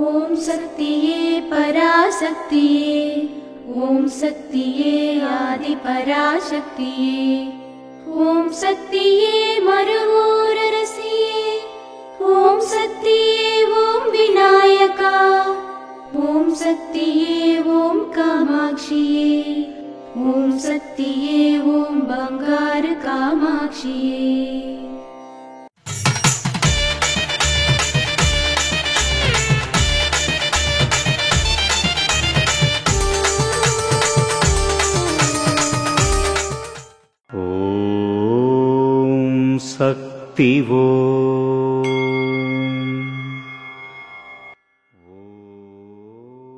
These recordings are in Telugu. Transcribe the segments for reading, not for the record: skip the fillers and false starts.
ఓం శక్తియే పరాశక్తియే, ఓం శక్తియే ఆది పరాశక్తియే, ఓం శక్తియే మరువూరరసియే, ఓం శక్తియే ఓం వినాయక, ఓం శక్తియే ఓం కామాక్షియే, ఓం శక్తియే ఓం బంగారు కామాక్షియే. శక్తివో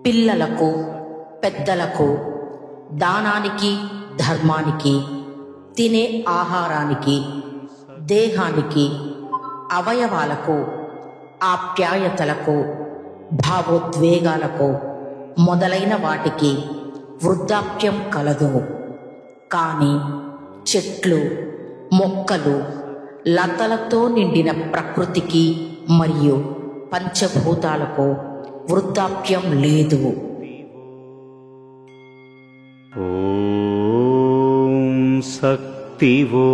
పిల్లలకు పెద్దలకు దానానికి ధర్మానికి తినే ఆహారానికి దేహానికి అవయవాలకు ఆప్యాయతలకు భావోద్వేగాలకు మొదలైన వాటికి వృద్ధాప్యం కలదు. కానీ చెట్లు మొక్కలు లతలతో నిండిన ప్రకృతికి మరియు పంచభూతాలకు వృద్ధాప్యం లేదు. ఓం శక్తివో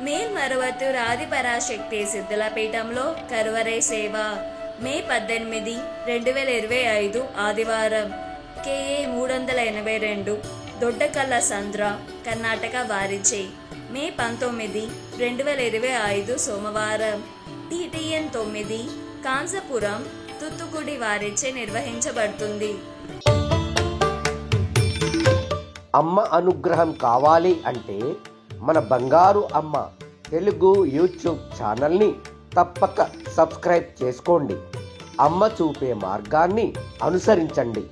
మేల్మరువత్తూరు ఆది పరాశక్తి సిద్ధుల పీఠంలో కరువరై సేవ మే 18, 2025 ఆదివారం KA 382 దొడ్డకల్ల సంద్ర కర్ణాటక వారిచే. మే 19, 2025 సోమవారం TTN 9 కాంసపురం తుత్తుకుడి వారిచే నిర్వహించబడుతుంది. అమ్మ అనుగ్రహం కావాలి అంటే మన బంగారు అమ్మ తెలుగు యూట్యూబ్ ఛానల్ని తప్పక సబ్స్క్రైబ్ చేసుకోండి. అమ్మ చూపే మార్గాన్ని అనుసరించండి.